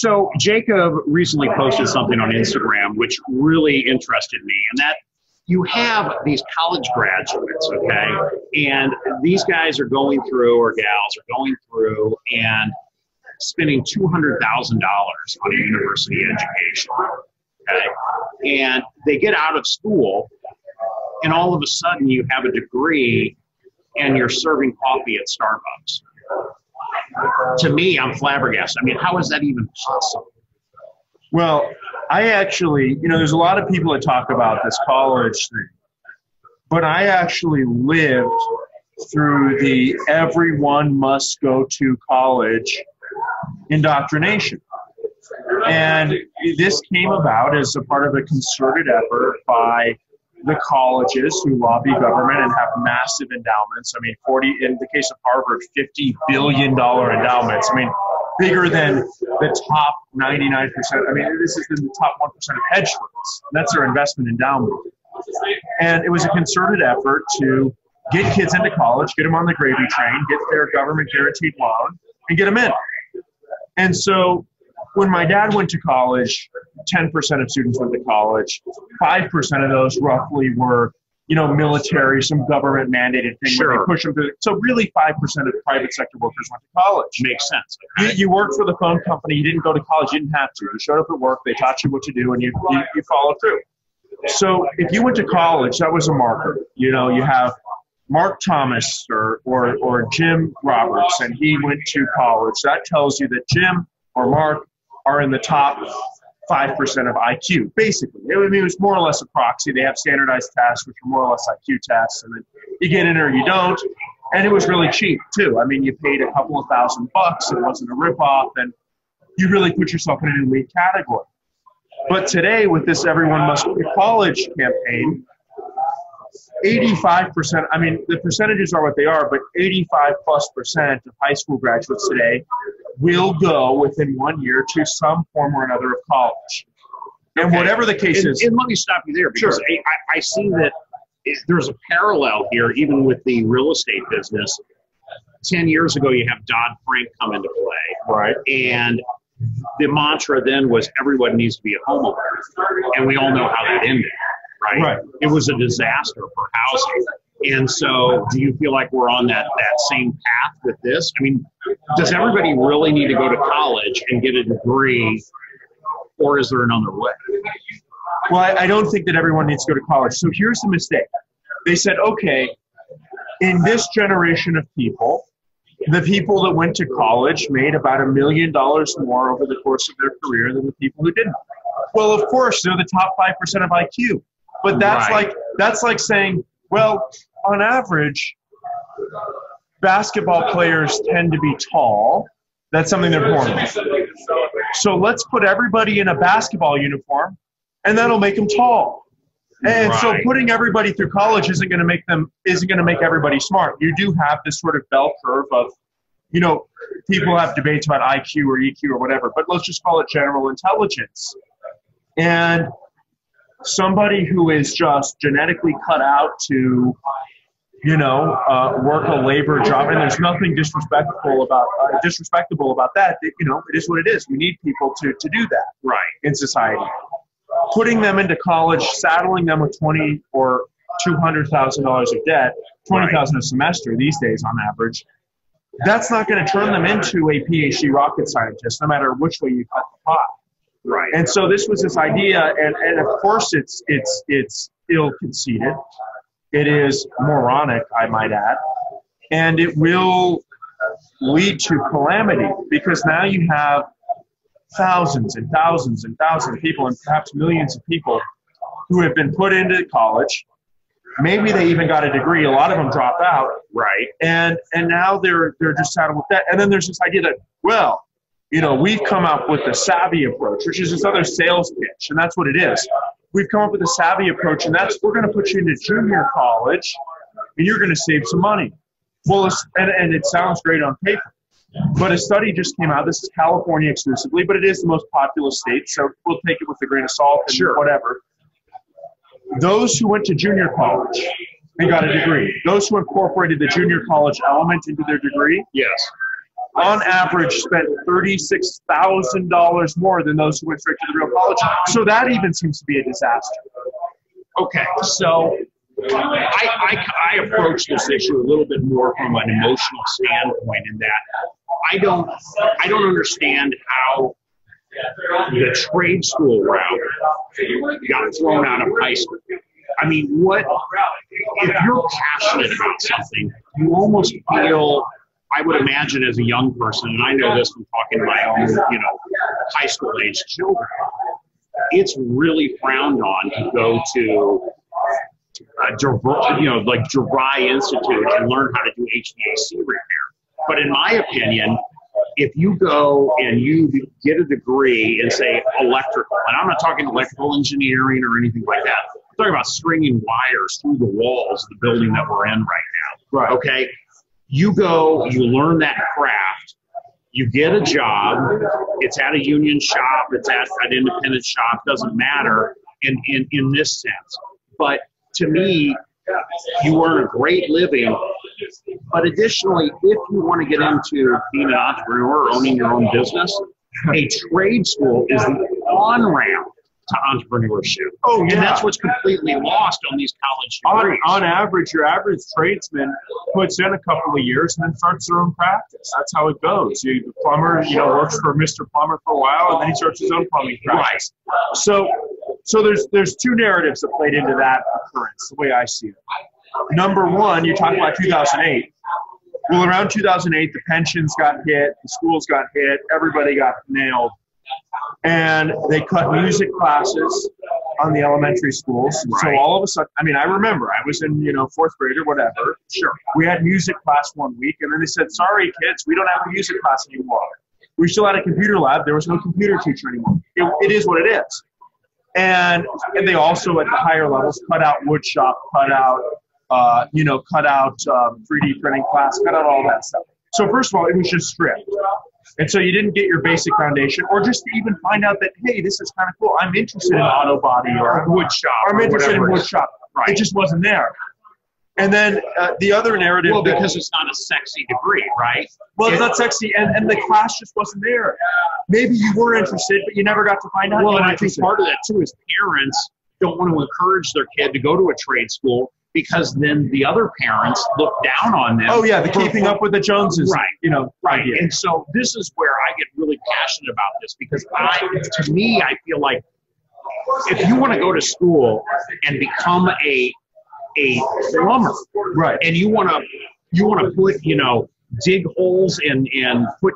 So Jacob recently posted something on Instagram which really interested me, and that you have these college graduates, okay, and these guys are going through, or gals are going through, and spending $200,000 on a university education, okay, and they get out of school, and all of a sudden you have a degree, and you're serving coffee at Starbucks. To me, I'm flabbergasted. I mean, how is that even possible? Well, I actually, there's a lot of people that talk about this college thing, but I actually lived through the everyone must go to college indoctrination. And this came about as a part of a concerted effort by the colleges who lobby government and have massive endowments. I mean, in the case of Harvard, $50 billion endowments. I mean, bigger than the top 99%. I mean, this is the top 1% of hedge funds. That's their investment endowment. And it was a concerted effort to get kids into college, get them on the gravy train, get their government guaranteed loan, and get them in. And so when my dad went to college, 10% of students went to college. 5% of those roughly were, military, some government mandated thing where they push them to. So really 5% of private sector workers went to college. Makes sense. You worked for the phone company. You didn't go to college. You didn't have to. You showed up at work. They taught you what to do, and you followed through. So if you went to college, that was a marker. You have Mark Thomas or Jim Roberts, and he went to college. That tells you that Jim or Mark are in the top 5% of IQ, basically. It was more or less a proxy. They have standardized tests, which are more or less IQ tests, and then you get in or you don't. And it was really cheap, too. I mean, you paid a couple of $1,000 bucks. It wasn't a ripoff, and you really put yourself in an elite category. But today, with this Everyone Must Go to College campaign, 85%, I mean, the percentages are what they are, but 85+% of high school graduates today will go within 1 year to some form or another of college. And whatever the case is. And let me stop you there, because I see that there's a parallel here, even with the real estate business. 10 years ago, you have Dodd-Frank come into play. Right. And the mantra then was everyone needs to be a homeowner. And we all know how that ended. Right? It was a disaster for housing. And so do you feel like we're on that same path with this? I mean, does everybody really need to go to college and get a degree, or is there another way? Well, I don't think that everyone needs to go to college. So here's the mistake. They said, okay, in this generation of people, the people that went to college made about $1 million more over the course of their career than the people who didn't. Well, of course, they're the top 5% of IQ. But that's like saying, well, on average, basketball players tend to be tall. That's something they're born with. So let's put everybody in a basketball uniform, and that'll make them tall. And so putting everybody through college isn't going to make everybody smart. You do have this sort of bell curve of, people have debates about IQ or EQ or whatever, but let's just call it general intelligence. And somebody who is just genetically cut out to, work a labor job, and there's nothing disrespectable about that. It is what it is. We need people to do that in society. Putting them into college, saddling them with $20,000 or $200,000 of debt, $20,000 a semester these days on average, that's not going to turn them into a PhD rocket scientist, no matter which way you cut the pot. Right. And so this was this idea, and of course it's ill-conceived. It is moronic, I might add, and it will lead to calamity, because now you have thousands and thousands and thousands of people, and perhaps millions of people, who have been put into college. Maybe they even got a degree. A lot of them drop out. Right. And now they're just saddled with that. And then there's this idea that, well, we've come up with the savvy approach, which is this other sales pitch, and that's what it is. We've come up with a savvy approach, and we're going to put you into junior college, and you're going to save some money. Well, and it sounds great on paper, but a study just came out. This is California exclusively, but it is the most populous state, so we'll take it with a grain of salt and whatever. Those who went to junior college and got a degree, those who incorporated the junior college element into their degree, on average, spent $36,000 more than those who went straight to the real college. So that even seems to be a disaster. Okay, so I approach this issue a little bit more from an emotional standpoint in that I don't understand how the trade school route got thrown out of high school. I mean, if you're passionate about something, you almost feel, I would imagine as a young person, and I know this from talking to my own, high school age children, it's really frowned on to go to like DeVry Institute and learn how to do HVAC repair. But in my opinion, if you go and you get a degree in, say, electrical, and I'm not talking electrical engineering or anything like that, I'm talking about stringing wires through the walls of the building that we're in right now. Right. Okay? You go, you learn that craft, you get a job, it's at a union shop, it's at an independent shop, doesn't matter in this sense. But to me, you earn a great living. But additionally, if you want to get into being an entrepreneur or owning your own business, a trade school is the on-ramp to entrepreneurship. Oh, yeah. And that's what's completely lost on these college degrees. On average, your average tradesman puts in a couple of years and then starts their own practice. That's how it goes. The plumber, works for Mr. Plumber for a while, and then he starts his own plumbing practice. Right. So there's two narratives that played into that occurrence, the way I see it. Number one, you talk about 2008. Well, around 2008, the pensions got hit, the schools got hit, everybody got nailed. And they cut music classes on the elementary schools. Right. So all of a sudden, I remember I was in, fourth grade or whatever. Sure. We had music class one week, and then they said, sorry, kids, we don't have a music class anymore. We still had a computer lab. There was no computer teacher anymore. It is what it is. And they also, at the higher levels, cut out wood shop, cut out 3D printing class, cut out all that stuff. So first of all, it was just stripped. And so you didn't get your basic foundation, or just to even find out that, hey, this is kind of cool. I'm interested in auto body or wood shop. I'm interested in wood shop. Right. It just wasn't there. And then the other narrative. Well, because it's not a sexy degree, right? Well, it's not sexy, and the class just wasn't there. Maybe you were interested, but you never got to find out. Well, and I think part of that, too, is parents don't want to encourage their kid to go to a trade school, because then the other parents look down on them. Oh, yeah, the keeping up with the Joneses. Right. Right. Yeah. And so this is where I get really passionate about this, because to me, I feel like if you want to go to school and become a plumber, right, and you want to put, dig holes and put,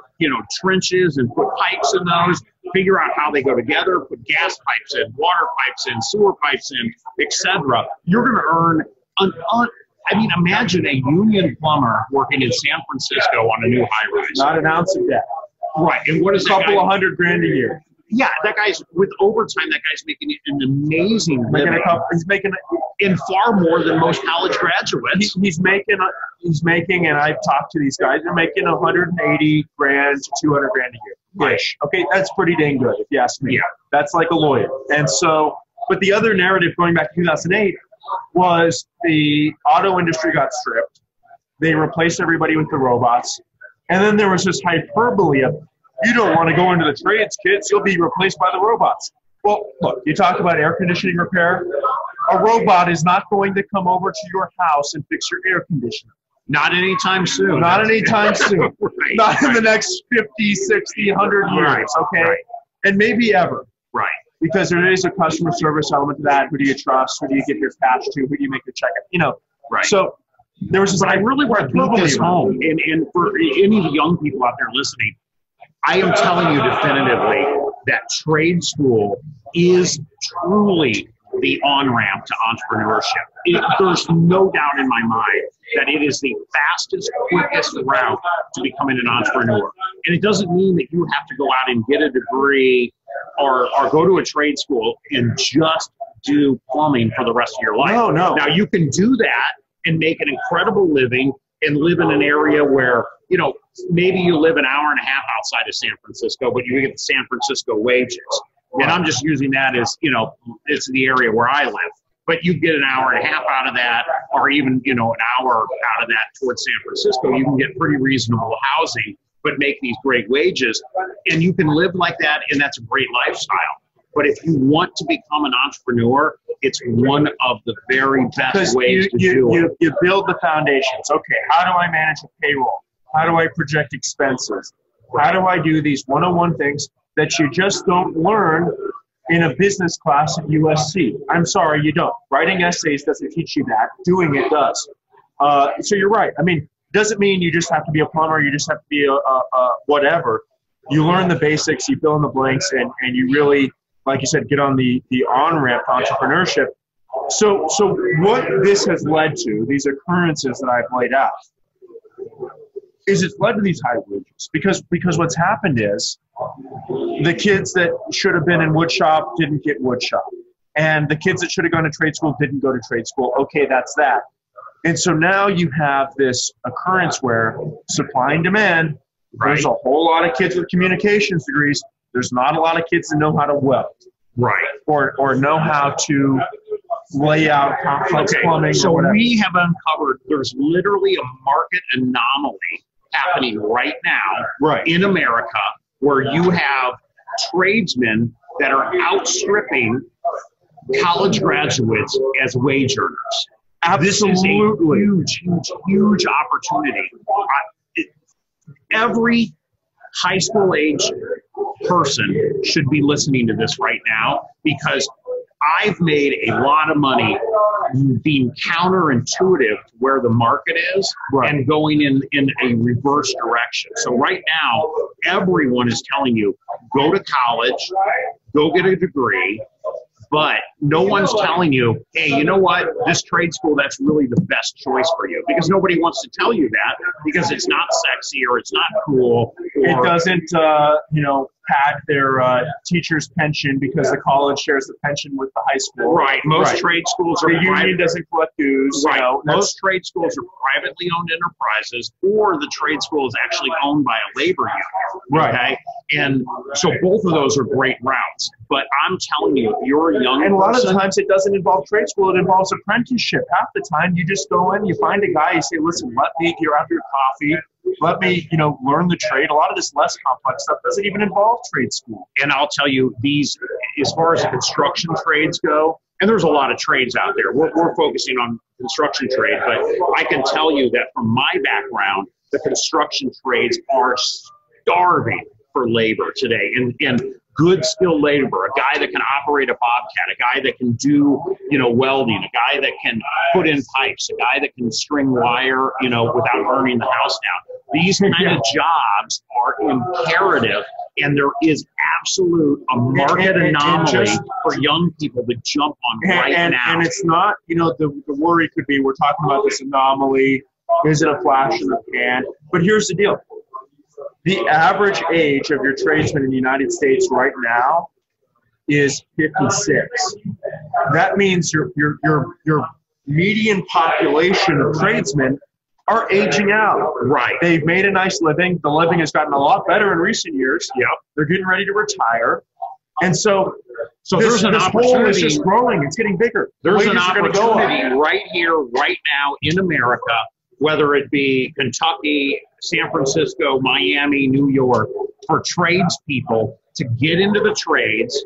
trenches and put pipes in those, figure out how they go together, put gas pipes in, water pipes in, sewer pipes in, etc. You're going to earn imagine a union plumber working in San Francisco on a new high-rise. Not an ounce of debt. Right. And what is a couple of $100,000 a year? Yeah, that guy's, with overtime, that guy's making an amazing living. He's making in far more than most college graduates. He's making, and I've talked to these guys, they're making $180,000 to $200,000 a year. Right. Okay, that's pretty dang good, if you ask me. Yeah. That's like a lawyer. And so, but the other narrative going back to 2008 was the auto industry got stripped. They replaced everybody with the robots. And then there was this hyperbole of, you don't want to go into the trades, kids. You'll be replaced by the robots. Well, look, you talk about air conditioning repair. A robot is not going to come over to your house and fix your air conditioner. Not anytime soon. Not anytime soon. Right, not in the next 50, 60, 100 years, okay? Right. And maybe ever. Right. Because there is a customer service element to that. Who do you trust? Who do you get your cash to? Who do you make your check? Right. So there was this. But I really want to beat this home. And for any of the young people out there listening, I am telling you definitively that trade school is truly the on-ramp to entrepreneurship. There's no doubt in my mind that it is the fastest, quickest route to becoming an entrepreneur. And it doesn't mean that you have to go out and get a degree or go to a trade school and just do plumbing for the rest of your life. No. Now, you can do that and make an incredible living and live in an area where, maybe you live an hour and a half outside of San Francisco, but you get the San Francisco wages. And I'm just using that as, it's the area where I live. But you get an hour and a half out of that, or even, an hour out of that towards San Francisco, you can get pretty reasonable housing. but make these great wages. And you can live like that, and that's a great lifestyle. But if you want to become an entrepreneur, it's one of the very best ways to do it. You build the foundations. Okay, how do I manage a payroll? How do I project expenses? How do I do these 101 things that you just don't learn in a business class at USC? I'm sorry, you don't. Writing essays doesn't teach you that. Doing it does. So you're right. I mean, doesn't mean you just have to be a plumber. You just have to be a whatever. You learn the basics, you fill in the blanks, and you really, like you said, get on the on-ramp to entrepreneurship. So what this has led to, these occurrences that I've laid out, is it's led to these high wages. Because what's happened is the kids that should have been in woodshop didn't get woodshop. And the kids that should have gone to trade school didn't go to trade school. Okay, that's that. And so now you have this occurrence where supply and demand, there's a whole lot of kids with communications degrees. There's not a lot of kids that know how to weld. Right. Or know how to lay out complex plumbing. So we have uncovered there's literally a market anomaly happening right now in America where you have tradesmen that are outstripping college graduates as wage earners. Absolutely. This is a huge opportunity. Every high school age person should be listening to this right now, because I've made a lot of money being counterintuitive to where the market is and going in a reverse direction. So right now, everyone is telling you, go to college, go get a degree, but no one's telling you, hey, you know what, this trade school, that's really the best choice for you, because nobody wants to tell you that because it's not sexy or it's not cool. It doesn't, pad their teacher's pension because the college shares the pension with the high school. Right. Most trade schools are the union doesn't collect dues. Right. Most trade schools are privately owned enterprises, or the trade school is actually owned by a labor union. Right. Okay. And so both of those are great routes. But I'm telling you, if you're a young and a lot person, of the times it doesn't involve trade school, it involves apprenticeship. Half the time you just go in, you find a guy, you say, listen, let me get out your coffee. Let me, learn the trade. A lot of this less complex stuff doesn't even involve trade school. And I'll tell you, these, as far as the construction trades go, and there's a lot of trades out there. We're focusing on construction trade, but I can tell you that from my background, the construction trades are starving for labor today. And good skilled labor, a guy that can operate a bobcat, a guy that can do, welding, a guy that can put in pipes, a guy that can string wire, without burning the house down. These kind of jobs are imperative, and there is absolute a market anomaly for young people to jump on now. And it's not, the worry could be, we're talking about this anomaly. Is it a flash in the pan? But here's the deal. The average age of your tradesman in the United States right now is 56. That means your median population of tradesmen are aging out. Right. They've made a nice living. The living has gotten a lot better in recent years. Yep. They're getting ready to retire. And so there's an opportunity. Hole is just growing. It's getting bigger. There's an opportunity right here, right now in America, whether it be Kentucky, San Francisco, Miami, New York, for tradespeople to get into the trades,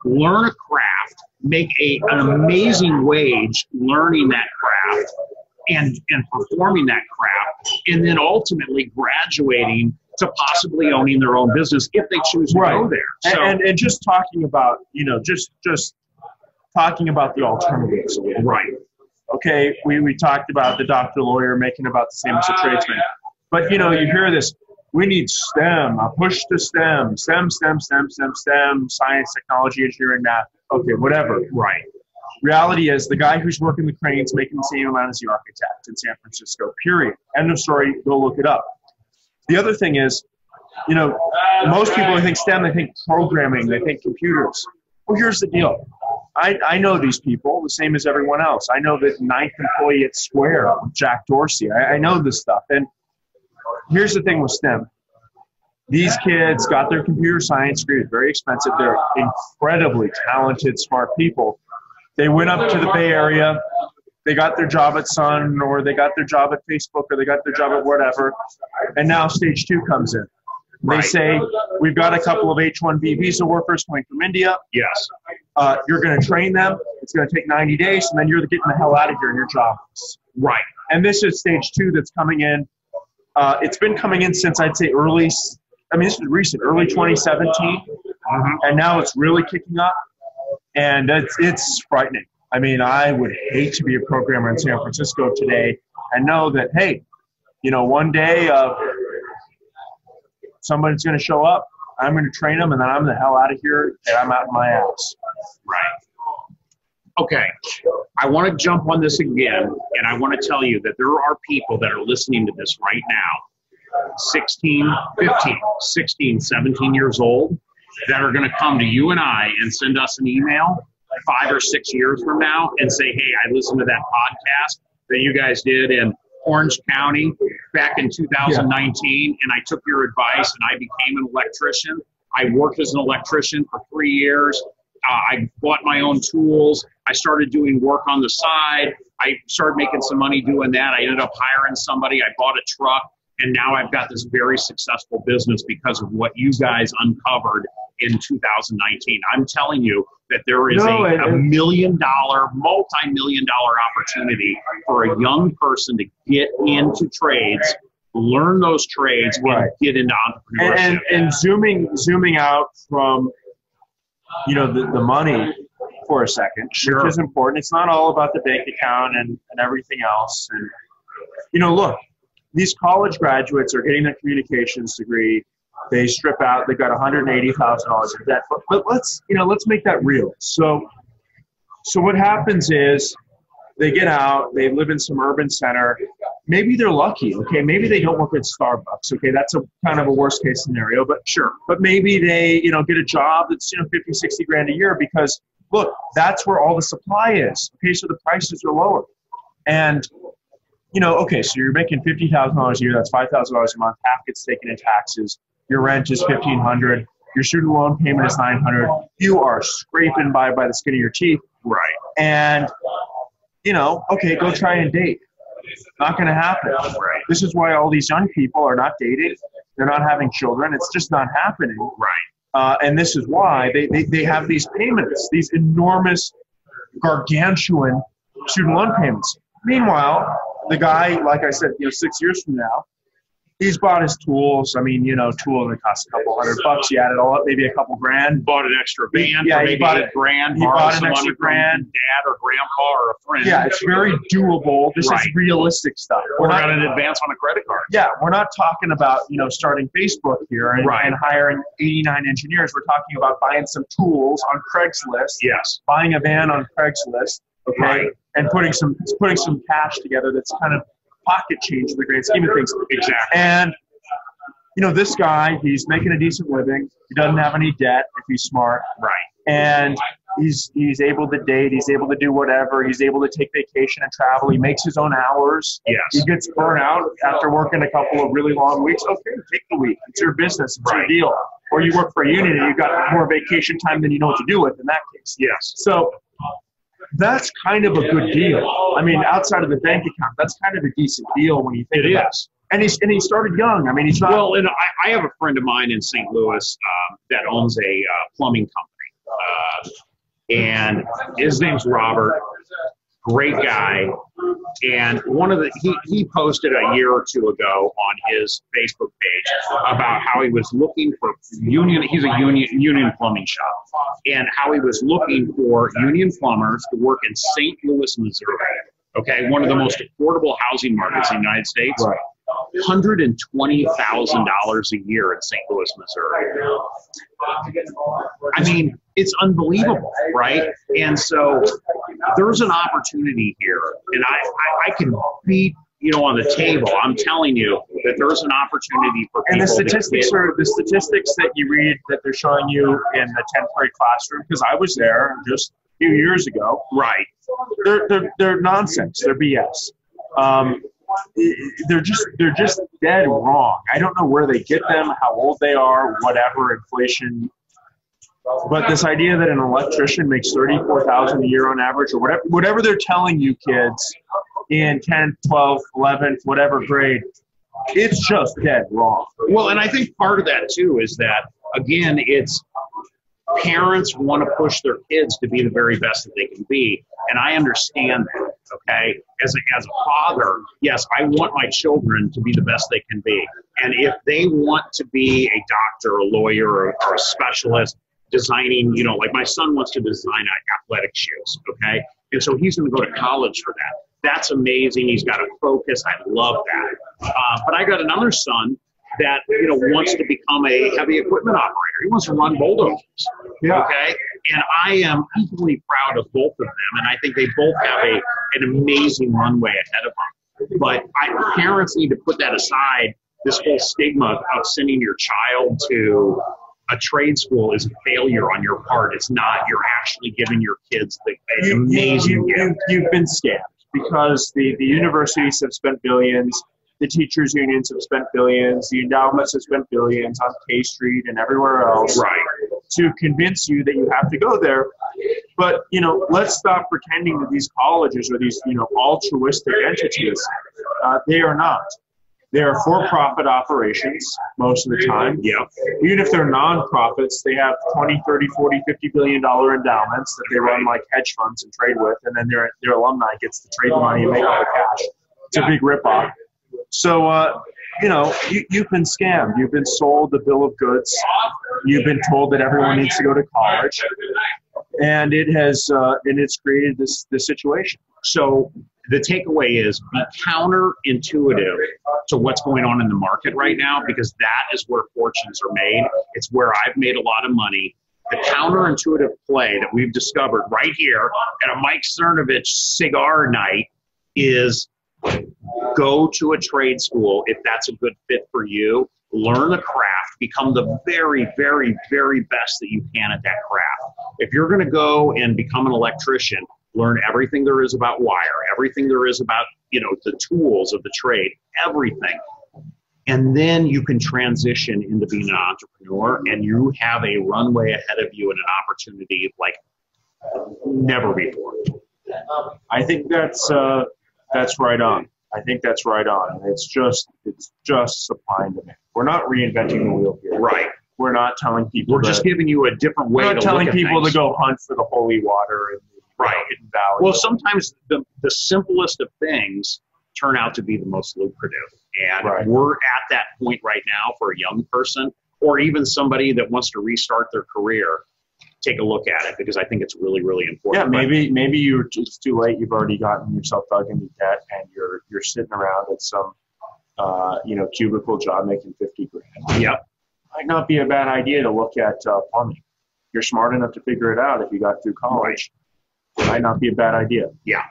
learn a craft, make an amazing wage learning that craft and performing that craft, and then ultimately graduating to possibly owning their own business if they choose to go there. So, and just talking about, just talking about the alternatives. Right. Okay, we talked about the doctor, lawyer making about the same as a tradesman. But, you hear this, we need STEM, a push to STEM, STEM, science, technology, engineering, math. Okay, whatever. Right. Reality is the guy who's working the cranes making the same amount as the architect in San Francisco, period. End of story, go look it up. The other thing is, most people who think STEM, they think programming, they think computers. Well, here's the deal. I know these people the same as everyone else. I know the 9th employee at Square, Jack Dorsey. I know this stuff. And here's the thing with STEM. These kids got their computer science degree. It's very expensive. They're incredibly talented, smart people. They went up to the Bay Area. They got their job at Sun, or they got their job at Facebook, or they got their job at whatever. And now stage 2 comes in. They say, we've got a couple of H-1B visa workers coming from India. Yes. You're going to train them. It's going to take 90 days, and then you're getting the hell out of here and you're jobless. Right. And this is stage 2 that's coming in. It's been coming in since I'd say this is recent, early 2017. And now it's really kicking up. And it's frightening. I mean, I would hate to be a programmer in San Francisco today and know that, hey, one day somebody's going to show up, I'm going to train them, and then I'm the hell out of here, and I'm out of my ass. Right. Okay. I want to jump on this again, and I want to tell you that there are people that are listening to this right now, 16, 15, 16, 17 years old, that are going to come to you and I and send us an email 5 or 6 years from now and say, hey, I listened to that podcast that you guys did in Orange County back in 2019, and I took your advice and I became an electrician. I worked as an electrician for 3 years. I bought my own tools. I started doing work on the side. I started making some money doing that. I ended up hiring somebody. I bought a truck, and now I've got this very successful business because of what you guys uncovered in 2019. I'm telling you that there is a multi-million-dollar opportunity for a young person to get into trades, learn those trades, and get into entrepreneurship. And zooming out from the money for a second, which is important. It's not all about the bank account and everything else. And look, these college graduates are getting their communications degree. They strip out. They've got $180,000 in debt. But let's make that real. So what happens is they get out. They live in some urban center. Maybe they're lucky. Okay, maybe they don't work at Starbucks. Okay, that's a kind of a worst case scenario. But sure. But maybe they get a job that's 50, 60 grand a year because look, that's where all the supply is. Okay, so the prices are lower. And okay, so you're making $50,000 a year. That's $5,000 a month. Half gets taken in taxes. Your rent is $1,500. Your student loan payment is $900. You are scraping by the skin of your teeth. Right. And, okay, go try and date. Not going to happen. Right. This is why all these young people are not dating. They're not having children. It's just not happening. Right. And this is why they have these payments, these enormous, gargantuan student loan payments. Meanwhile, the guy, like I said, 6 years from now, he's bought his tools. I mean, tools that cost a couple $100. You add it all up, maybe a couple grand. Bought an extra van for maybe $8 grand. He bought an extra grand. Dad or grandpa or a friend. Yeah, it's very doable. This is realistic stuff. We're not an advance on a credit card. Yeah, we're not talking about starting Facebook here and hiring 89 engineers. We're talking about buying some tools on Craigslist. Yes. Buying a van on Craigslist. Okay. Right. And putting some cash together that's kind of pocket change in the grand scheme of things. Exactly. And, this guy, he's making a decent living. He doesn't have any debt if he's smart. Right. And he's able to date. He's able to do whatever. He's able to take vacation and travel. He makes his own hours. Yes. He gets burnt out after working a couple of really long weeks. Okay, take the week. It's your business. It's your deal. Or you work for a union and you've got more vacation time than you know what to do with in that case. Yes. So that's kind of a good deal. I mean, outside of the bank account, that's kind of a decent deal when you think about it. And he started young. I mean, he's not. Well, and I have a friend of mine in St. Louis that owns a plumbing company, and his name's Robert. Great guy. And he posted a year or two ago on his Facebook page about how he was looking for he's a union plumbing shop, and how he was looking for union plumbers to work in St. Louis, Missouri. Okay, one of the most affordable housing markets in the United States. Right. $120,000 a year in St. Louis, Missouri. I mean, it's unbelievable, right? And so there's an opportunity here, and I can beat on the table. I'm telling you that there's an opportunity for people. And the statistics that you read that they're showing you in the 10th grade classroom, because I was there just a few years ago. Right. They're nonsense. They're BS. They're just dead wrong. I don't know where they get them, how old they are, whatever, inflation. But this idea that an electrician makes $34,000 a year on average, or whatever they're telling you kids in 10th, 12th, 11th, whatever grade, It's just dead wrong. Well, and I think part of that too is that, again, it's parents want to push their kids to be the very best that they can be. And I understand that, okay? As a father, yes, I want my children to be the best they can be. And if they want to be a doctor, a lawyer, or a specialist designing, you know, like my son wants to design athletic shoes, okay? And so he's going to go to college for that. That's amazing. He's got a focus. I love that. But I got another son that, you know, wants to become a heavy equipment operator. He wants to run bulldozers. Yeah. Okay. And I am equally proud of both of them. And I think they both have an amazing runway ahead of them. But parents need to put that aside. This whole stigma of sending your child to a trade school is a failure on your part. It's not. You're actually giving your kids an amazing gift. You've been scammed because the universities have spent billions. The teachers' unions have spent billions. The endowments have spent billions on K Street and everywhere else, right, to convince you that you have to go there. But, you know, let's stop pretending that these colleges are these, you know, altruistic entities. They are not. They are for-profit operations most of the time. Yeah. Even if they're non-profits, they have 20, 30, 40, $50 billion endowments that they run like hedge funds and trade with, and then their alumni gets to trade the money and make all the cash. It's a big ripoff. So, you know, you've been scammed. You've been sold the bill of goods. You've been told that everyone needs to go to college. And it has, and it's created this situation. So the takeaway is be counterintuitive to what's going on in the market right now, because that is where fortunes are made. It's where I've made a lot of money. The counterintuitive play that we've discovered right here at a Mike Cernovich cigar night is go to a trade school if that's a good fit for you. Learn the craft. Become the very, very, very best that you can at that craft. If you're going to go and become an electrician, learn everything there is about wire, everything there is about, you know, the tools of the trade, everything. And then you can transition into being an entrepreneur, and you have a runway ahead of you and an opportunity like never before. I think that's right on. I think that's right on. It's just supply and demand. We're not reinventing the wheel here. Right. We're not telling people. We're just giving you a different way to look at things. We're not telling people to go hunt for the holy water and the hidden valley. Well, sometimes the simplest of things turn out to be the most lucrative. And we're at that point right now for a young person, or even somebody that wants to restart their career. Take a look at it, because I think it's really, really important. Yeah, maybe it's too late. You've already gotten yourself dug into debt, and you're sitting around at some cubicle job making $50 grand. Yep. Might not be a bad idea to look at plumbing. You're smart enough to figure it out if you got through college. It might not be a bad idea. Yeah.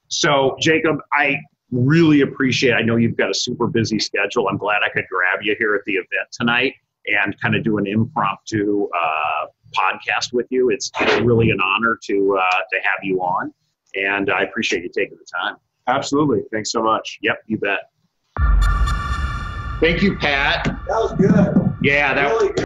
So, Jacob, I really appreciate it. I know you've got a super busy schedule. I'm glad I could grab you here at the event tonight and kind of do an impromptu podcast with you. It's really an honor to have you on, and I appreciate you taking the time. Absolutely. Thanks so much. Yep, you bet. Thank you, Pat. That was good. Yeah, that really good.